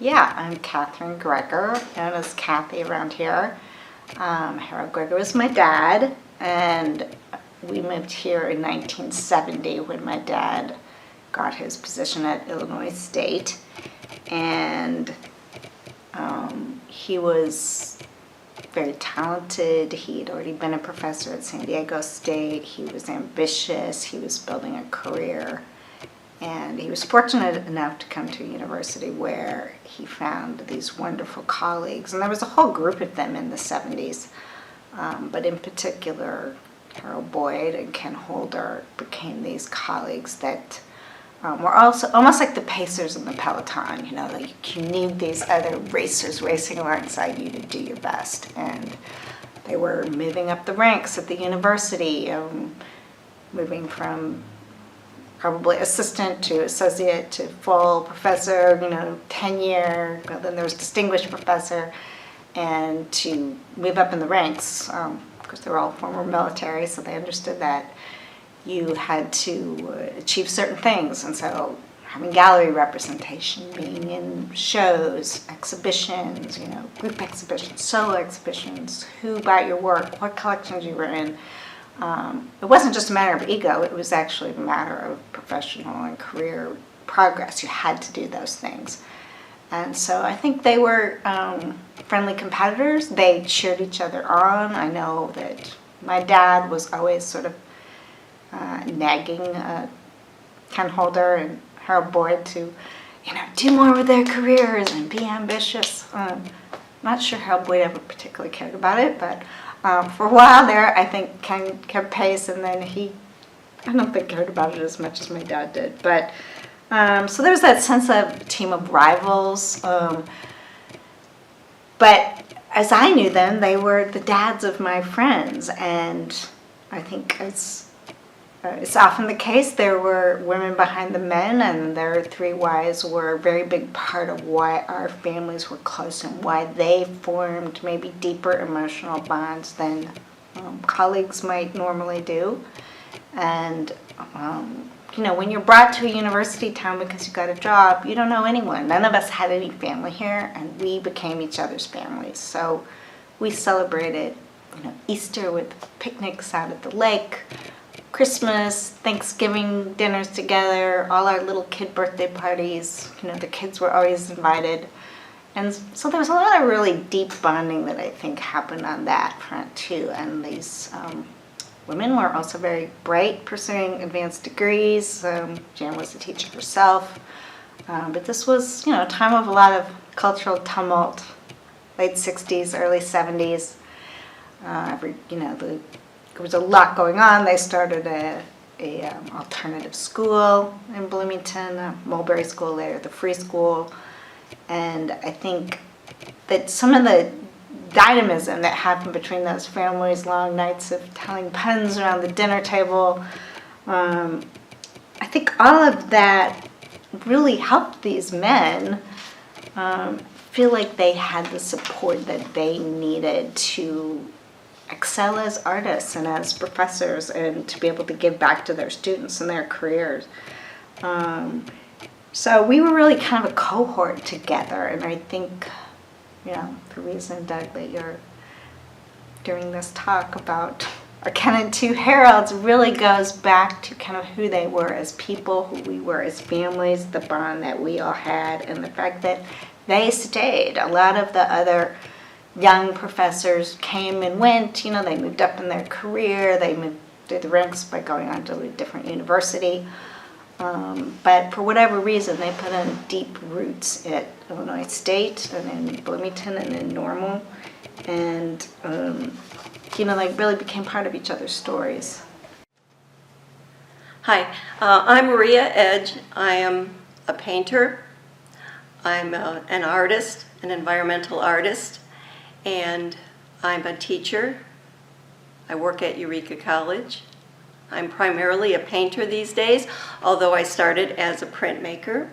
Yeah, I'm Catherine Greger, known as Kathy around here. Harold Greger was my dad, and we moved here in 1970 when my dad got his position at Illinois State. And he was very talented. He had already been a professor at San Diego State. He was ambitious. He was building a career. And he was fortunate enough to come to a university where he found these wonderful colleagues. And there was a whole group of them in the 70s. But in particular, Harold Boyd and Ken Holder became these colleagues that were also almost like the pacers in the peloton. You know, like you need these other racers racing alongside you to do your best. And they were moving up the ranks at the university, moving from probably assistant to associate to full professor, tenure, then there was distinguished professor, and to move up in the ranks, because they were all former military, so they understood that you had to achieve certain things. And so having gallery representation, being in shows, exhibitions, group exhibitions, solo exhibitions, who bought your work, what collections you were in. It wasn't just a matter of ego, it was actually a matter of professional and career progress. You had to do those things. And so I think they were friendly competitors. They cheered each other on. I know that my dad was always sort of nagging Ken Holder and Harold Boyd to, do more with their careers and be ambitious. Not sure Harold Boyd ever particularly cared about it, but for a while there, I think Ken kept pace, and then I don't think cared about it as much as my dad did. But so there was that sense of a team of rivals. But as I knew them, they were the dads of my friends, and I think it's often the case, there were women behind the men, and their three wives were a very big part of why our families were close and why they formed maybe deeper emotional bonds than colleagues might normally do. And, when you're brought to a university town because you got a job, you don't know anyone. None of us had any family here, and we became each other's families. So we celebrated, Easter with picnics out at the lake, Christmas, Thanksgiving dinners together, all our little kid birthday parties. The kids were always invited. And so there was a lot of really deep bonding that I think happened on that front too. And these women were also very bright, pursuing advanced degrees. Jan was a teacher herself. But this was, a time of a lot of cultural tumult, late 60s, early 70s. There was a lot going on. They started a alternative school in Bloomington, Mulberry School, later the Free School. And I think that some of the dynamism that happened between those families, long nights of telling puns around the dinner table, I think all of that really helped these men feel like they had the support that they needed to excel as artists and as professors, and to be able to give back to their students and their careers. So we were really kind of a cohort together, and I think, the reason, Doug, that you're doing this talk about our Ken and two Harolds really goes back to kind of who they were as people, who we were as families, the bond that we all had, and the fact that they stayed. A lot of the other young professors came and went, they moved up in their career, they moved through the ranks by going on to a different university. But for whatever reason, they put in deep roots at Illinois State and in Bloomington and in Normal. And, they really became part of each other's stories. Hi, I'm Maria Edge. I am a painter. I'm an artist, an environmental artist. And I'm a teacher. I work at Eureka College. I'm primarily a painter these days, although I started as a printmaker.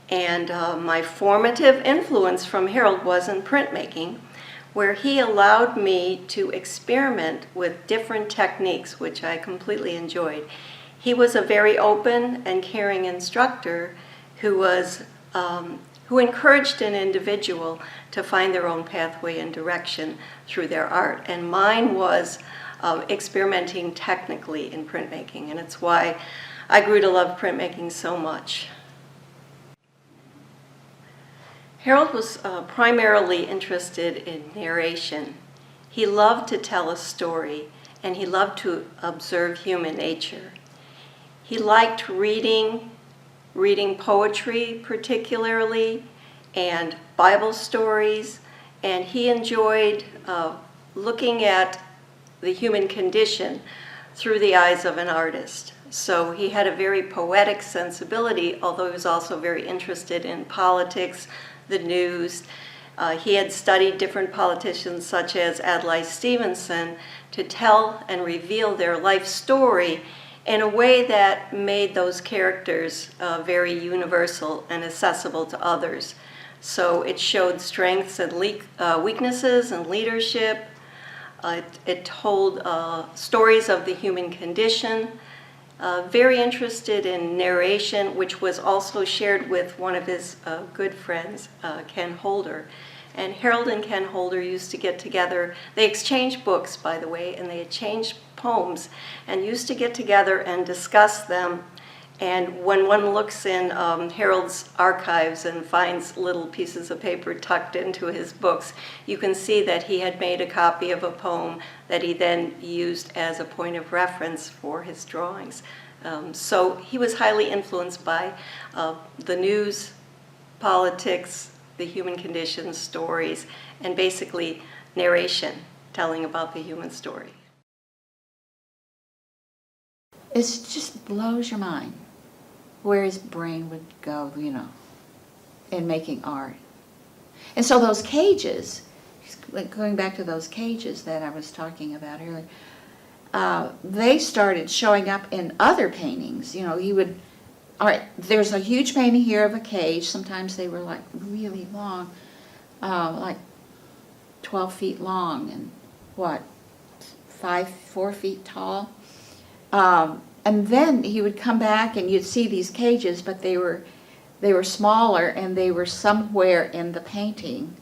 And my formative influence from Harold was in printmaking, where he allowed me to experiment with different techniques, which I completely enjoyed. He was a very open and caring instructor who was who encouraged an individual to find their own pathway and direction through their art. And mine was experimenting technically in printmaking, and it's why I grew to love printmaking so much. Harold was primarily interested in narration. He loved to tell a story, and he loved to observe human nature. He liked reading poetry particularly, and Bible stories, and he enjoyed looking at the human condition through the eyes of an artist. So he had a very poetic sensibility, although he was also very interested in politics, the news. He had studied different politicians such as Adlai Stevenson to tell and reveal their life story in a way that made those characters very universal and accessible to others. So it showed strengths and weaknesses and leadership. It told stories of the human condition. Very interested in narration, which was also shared with one of his good friends, Ken Holder. And Harold and Ken Holder used to get together. They exchanged books, by the way, and they exchanged poems and used to get together and discuss them. And when one looks in Harold's archives and finds little pieces of paper tucked into his books, you can see that he had made a copy of a poem that he then used as a point of reference for his drawings. So he was highly influenced by the news, politics, the human condition, stories, and basically narration, telling about the human story. It just blows your mind where his brain would go, in making art. And so those cages, going back to those cages that I was talking about earlier, they started showing up in other paintings. He would, all right, there's a huge painting here of a cage. Sometimes they were like really long, like 12 feet long and 4 feet tall. And then he would come back and you'd see these cages, but they were smaller and they were somewhere in the painting,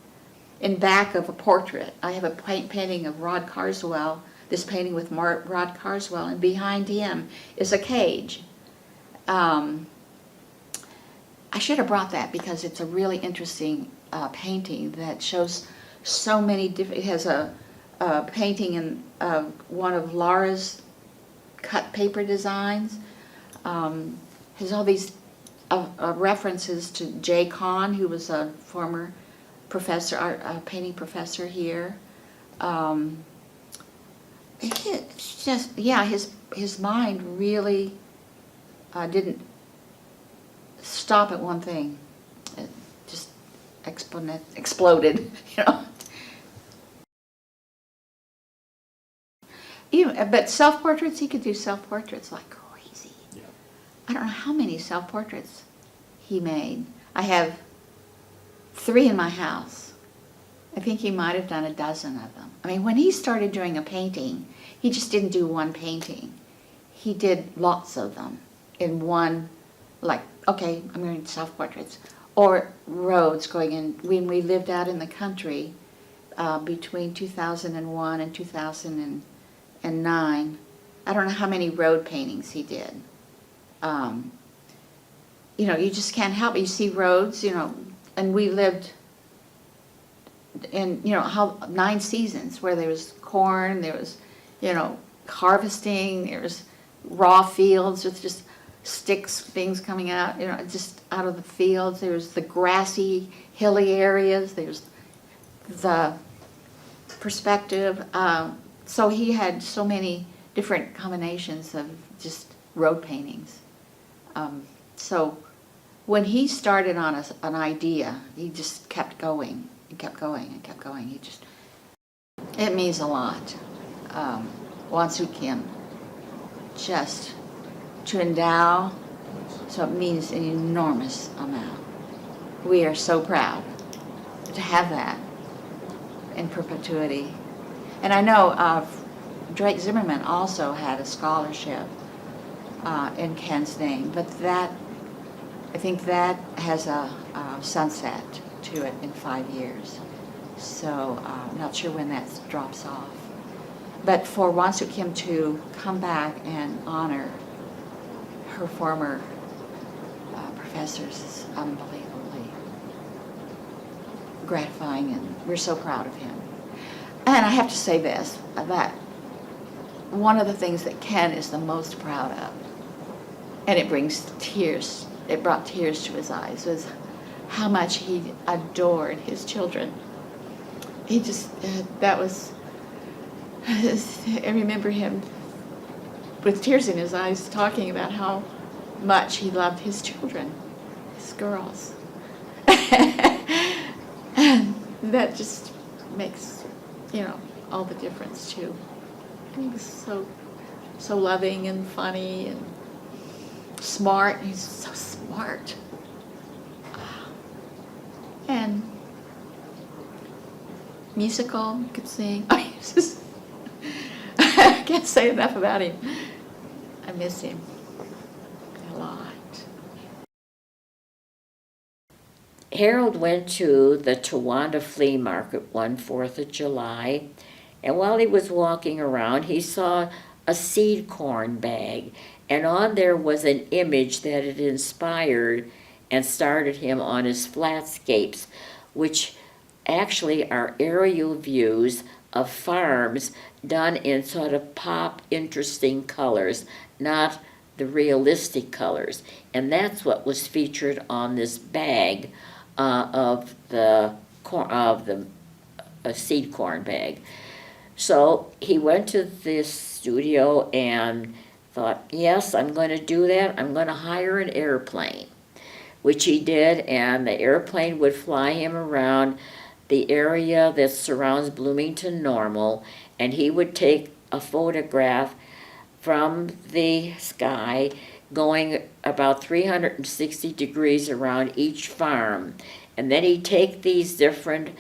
in back of a portrait. I have a painting of Rod Carswell, this painting with Rod Carswell, and behind him is a cage. I should have brought that because it's a really interesting painting that shows so many different. It has a painting in one of Laura's cut paper designs. Has all these references to Jay Kahn, who was a former professor, painting professor here. It's just, his mind really didn't stop at one thing. It just exploded, But self-portraits, he could do self-portraits like crazy. Yeah. I don't know how many self-portraits he made. I have 3 in my house. I think he might have done a dozen of them. I mean, when he started doing a painting, he just didn't do one painting. He did lots of them in one, like, okay, I'm going to do self-portraits. Or roads going in. When we lived out in the country between 2001 and 2009, I don't know how many road paintings he did. You just can't help it. You see roads, and we lived in, 9 seasons where there was corn, there was, harvesting, there was raw fields with just sticks, things coming out, just out of the fields. There was the grassy, hilly areas. There's the perspective. So he had so many different combinations of just road paintings. So when he started on an idea, he just kept going and kept going and kept going. It means a lot. Wansoo Kim, just to endow, so it means an enormous amount. We are so proud to have that in perpetuity. And I know Drake Zimmerman also had a scholarship in Ken's name, but that I think that has a sunset to it in 5 years. So I'm not sure when that drops off. But for Wansuk Kim to come back and honor her former professors is unbelievably gratifying, and we're so proud of him. And I have to say this, that one of the things that Ken is the most proud of, and it brought tears to his eyes, was how much he adored his children. He just, I remember him with tears in his eyes talking about how much he loved his children, his girls. And that just makes, all the difference too. He was so loving and funny and smart. He's so smart. And musical, could sing. I can't say enough about him. I miss him a lot. Harold went to the Towanda Flea Market one 4th of July, and while he was walking around, he saw a seed corn bag, and on there was an image that had inspired and started him on his flatscapes, which actually are aerial views of farms done in sort of pop, interesting colors, not the realistic colors. And that's what was featured on this bag of the seed corn bag. So he went to this studio and thought, yes, I'm going to do that. I'm going to hire an airplane, which he did, and the airplane would fly him around the area that surrounds Bloomington Normal, and he would take a photograph from the sky going about 360 degrees around each farm. And then he'd take these different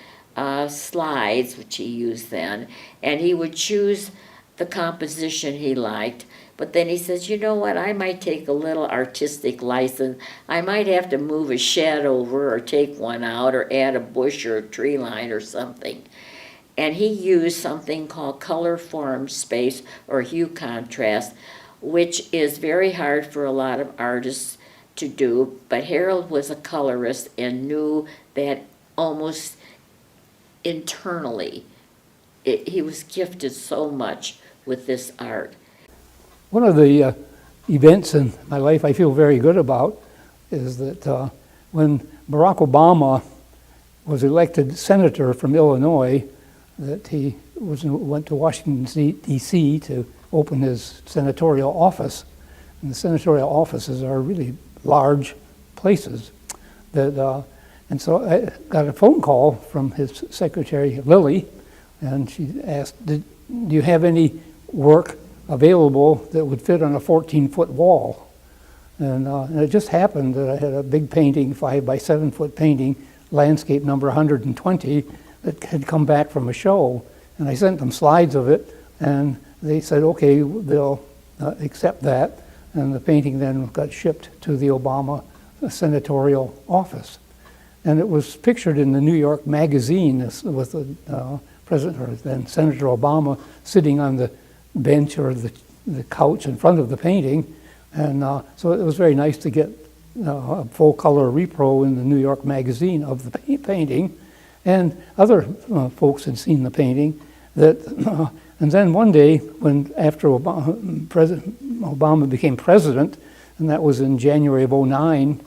slides, which he used then, and he would choose the composition he liked. But then he says, you know what, I might take a little artistic license. I might have to move a shed over or take one out or add a bush or a tree line or something. And he used something called color form space or hue contrast, which is very hard for a lot of artists to do. But Harold was a colorist and knew that almost internally he was gifted so much with this art. One of the events in my life I feel very good about is that when Barack Obama was elected senator from Illinois, that he went to Washington, D.C. to open his senatorial office. And the senatorial offices are really large places. And so I got a phone call from his secretary, Lily, and she asked, do you have any work available that would fit on a 14-foot wall? And it just happened that I had a big painting, 5 by 7 foot painting, landscape number 120, that had come back from a show. And I sent them slides of it, and they said, okay, they'll accept that. And the painting then got shipped to the Obama senatorial office. And it was pictured in the New York Magazine with the President, or then Senator Obama, sitting on the bench or the couch in front of the painting. And so it was very nice to get a full color repro in the New York Magazine of the painting. And other folks had seen the painting. And then one day, after President Obama became president, and that was in January of '09,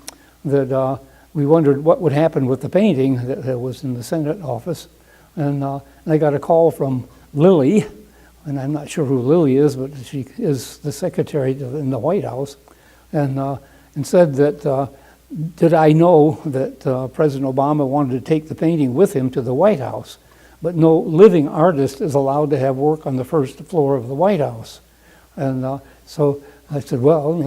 that we wondered what would happen with the painting that was in the Senate office. And I got a call from Lily, and I'm not sure who Lily is, but she is the secretary in the White House, and said that did I know that President Obama wanted to take the painting with him to the White House, but no living artist is allowed to have work on the first floor of the White House. And so I said, well,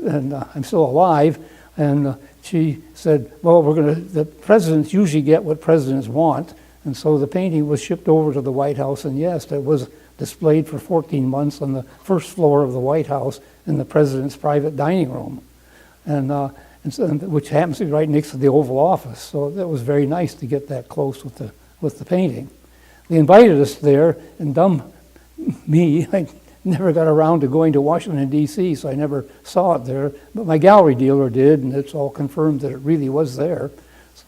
and I'm still alive. And she said, well, the presidents usually get what presidents want. And so the painting was shipped over to the White House, and yes, it was displayed for 14 months on the first floor of the White House in the president's private dining room. which happens to be right next to the Oval Office. So that was very nice to get that close with the painting. They invited us there, and dumb me, I never got around to going to Washington, D.C., so I never saw it there. But my gallery dealer did, and it's all confirmed that it really was there.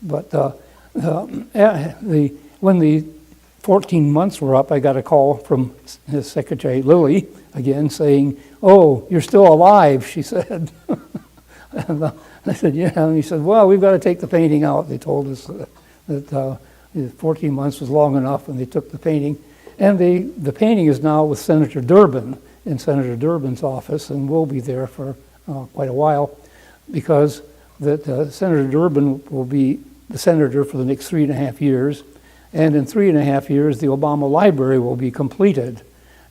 But when the 14 months were up, I got a call from his secretary, Lily, again, saying, "Oh, you're still alive," she said. And I said, "Yeah." And he said, "Well, we've got to take the painting out." They told us that 14 months was long enough, and they took the painting. And the painting is now with Senator Durbin in Senator Durbin's office, and will be there for quite a while, because Senator Durbin will be the senator for the next 3.5 years, and in 3.5 years the Obama Library will be completed.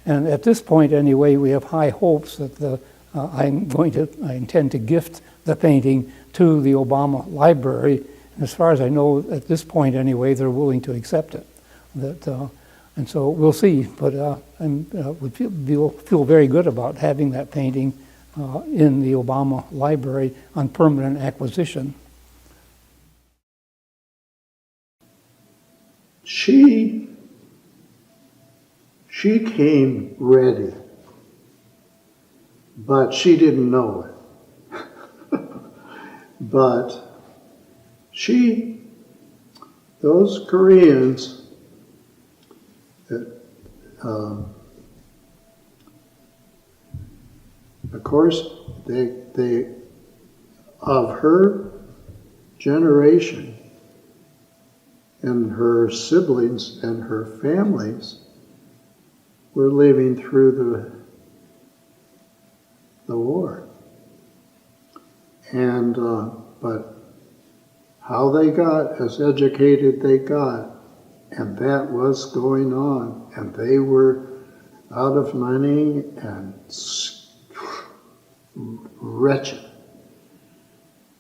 And at this point, anyway, we have high hopes that I intend to gift the painting to the Obama Library. And as far as I know, at this point anyway, they're willing to accept it. And so we'll see, but we feel very good about having that painting in the Obama Library on permanent acquisition. She came ready, but she didn't know it. But those Koreans, of course, they of her generation and her siblings and her families were living through the war. And but how they got as educated they got, and that was going on, and they were out of money and wretched.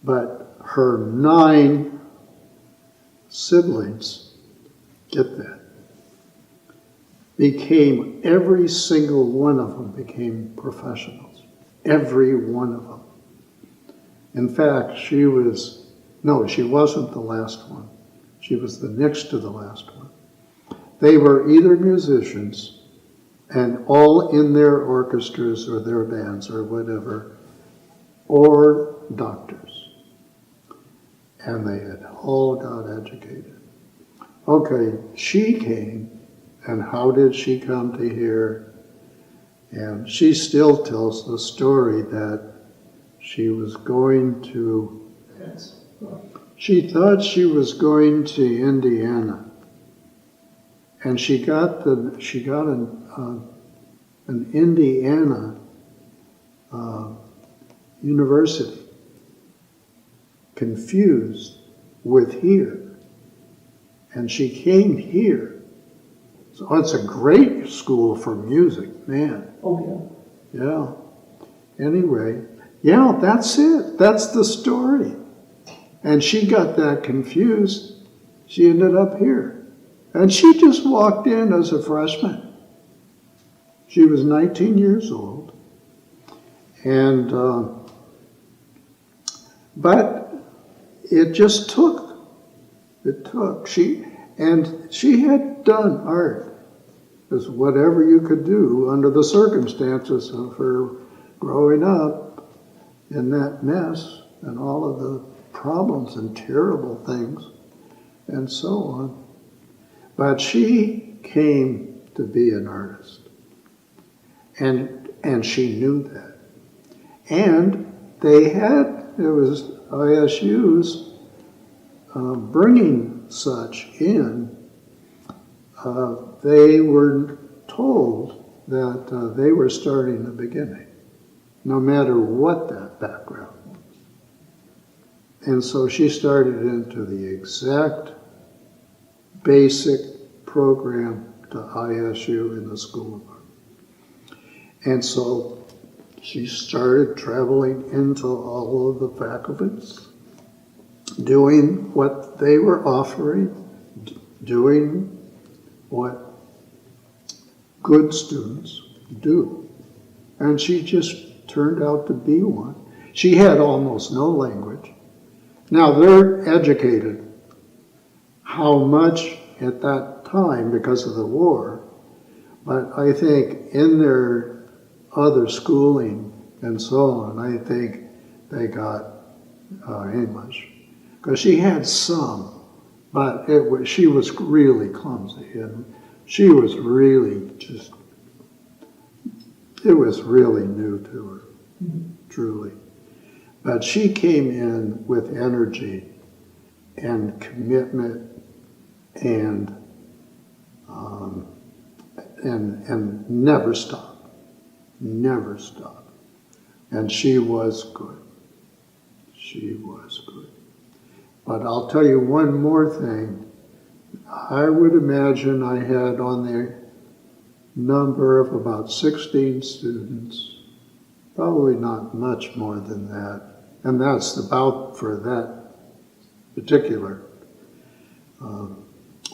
But her 9 siblings, get that, every single one of them became professionals. Every one of them. In fact, she wasn't the last one. She was the next to the last one. They were either musicians, and all in their orchestras or their bands or whatever, or doctors. And they had all got educated. Okay, she came, and how did she come to here? And she still tells the story that she was going to, she thought she was going to Indiana. And she got an Indiana university confused with here. And she came here. So it's a great school for music, man. Oh, Yeah. Anyway, yeah, that's it. That's the story. And she got that confused. She ended up here. And she just walked in as a freshman. She was 19 years old. And, but it just took. It took. She had done art as whatever you could do under the circumstances of her growing up in that mess and all of the problems and terrible things and so on. But she came to be an artist. And she knew that. And it was ISU's bringing such in. They were told that they were starting the beginning, no matter what that background was. And so she started into the exact basic program to ISU in the School of Art. And so she started traveling into all of the faculties, doing what they were offering, doing what good students do. And she just turned out to be one. She had almost no language. Now, they're educated. How much at that time because of the war, but I think in their other schooling and so on, I think they got English. Because she had some, but she was really clumsy, and she was really just, it was really new to her, truly. But she came in with energy and commitment and never stopped, never stopped. And she was good. She was good. But I'll tell you one more thing. I would imagine I had on the number of about 16 students, probably not much more than that. And that's about for that particular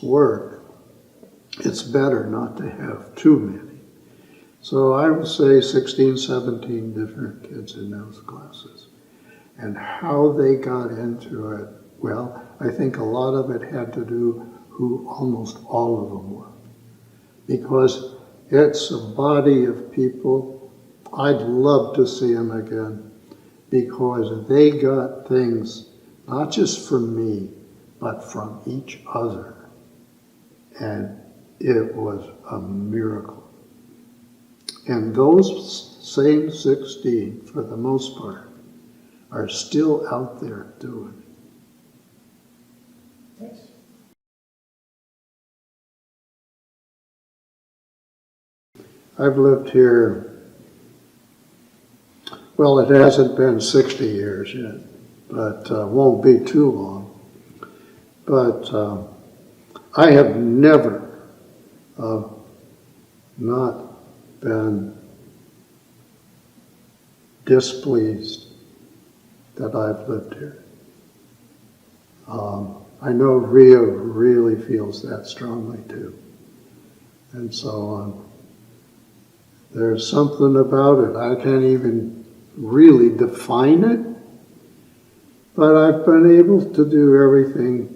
work. It's better not to have too many. So I would say 16, 17 different kids in those classes. And how they got into it, well, I think a lot of it had to do who almost all of them were. Because it's a body of people. I'd love to see them again because they got things not just from me, but from each other. And it was a miracle. And those same 16, for the most part, are still out there doing it. I've lived here, well, it hasn't been 60 years yet, but won't be too long. But I have never not been displeased that I've lived here. I know Ria really feels that strongly too. And so there's something about it. I can't even really define it, but I've been able to do everything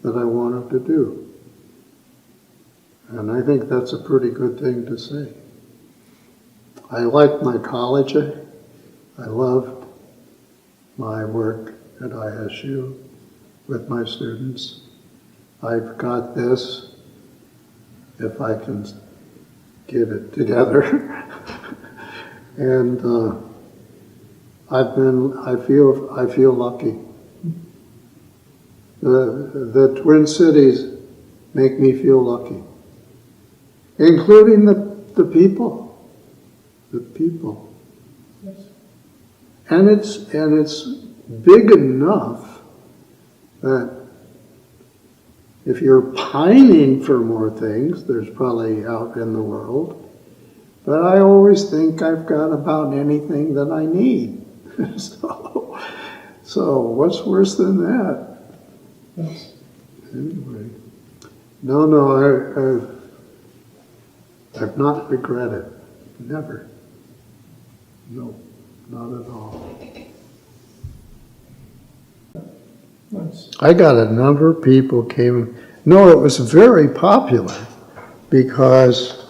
that I wanted to do. And I think that's a pretty good thing to say. I liked my college. I loved my work at ISU with my students. I've got this, if I can get it together. And I feel lucky. The Twin Cities make me feel lucky, including the people. The people. Yes. And it's big enough that if you're pining for more things, there's probably out in the world. But I always think I've got about anything that I need. So what's worse than that? Yes. Anyway, no, I've not regretted. Never. No, not at all. Nice. I got a number of people came. No, it was very popular because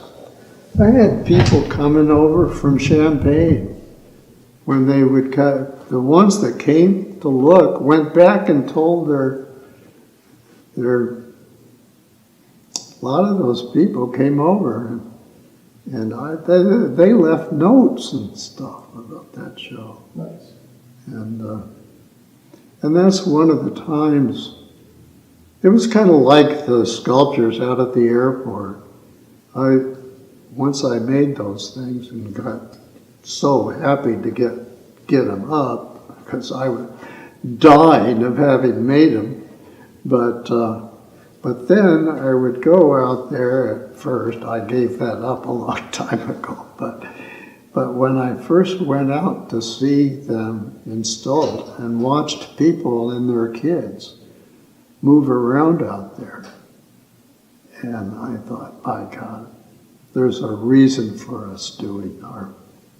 I had people coming over from Champaign when they would cut. The ones that came to look went back and told their a lot of those people came over and they left notes and stuff about that show. Nice. And that's one of the times. It was kind of like the sculptures out at the airport. Once I made those things and got so happy to get them up because I was dying of having made them, but then I would go out there at first. I gave that up a long time ago, but when I first went out to see them installed and watched people and their kids move around out there, and I thought, by God, there's a reason for us doing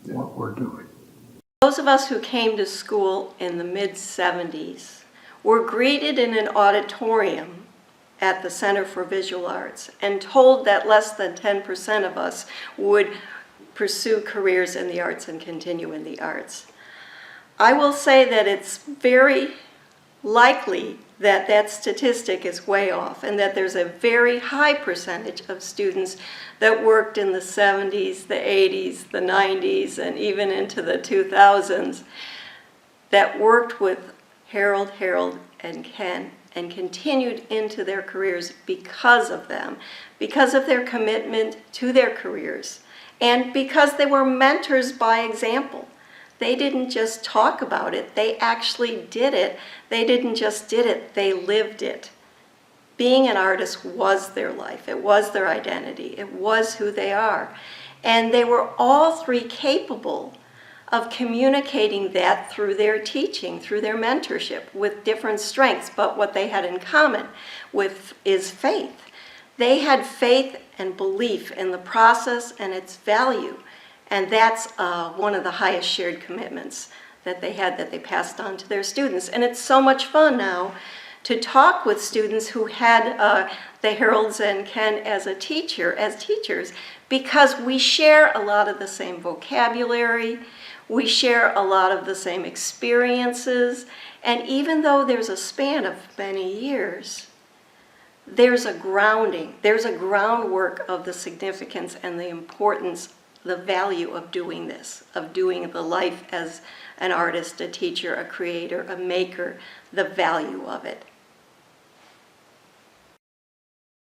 what we're doing. Those of us who came to school in the mid-70s were greeted in an auditorium at the Center for Visual Arts and told that less than 10% of us would pursue careers in the arts and continue in the arts. I will say that it's very likely that that statistic is way off and that there's a very high percentage of students that worked in the 70s, the 80s, the 90s, and even into the 2000s that worked with Harold, and Ken and continued into their careers because of them, because of their commitment to their careers, and because they were mentors by example. They didn't just talk about it, they actually did it. They didn't just did it, they lived it. Being an artist was their life, it was their identity, it was who they are. And they were all three capable of communicating that through their teaching, through their mentorship, with different strengths, but what they had in common with is faith. They had faith and belief in the process and its value. And that's one of the highest shared commitments that they had, that they passed on to their students. And it's so much fun now to talk with students who had the Harolds and Ken as teachers, because we share a lot of the same vocabulary, we share a lot of the same experiences, and even though there's a span of many years, there's a grounding, there's a groundwork of the significance and the importance, the value of doing this, of doing the life as an artist, a teacher, a creator, a maker, the value of it.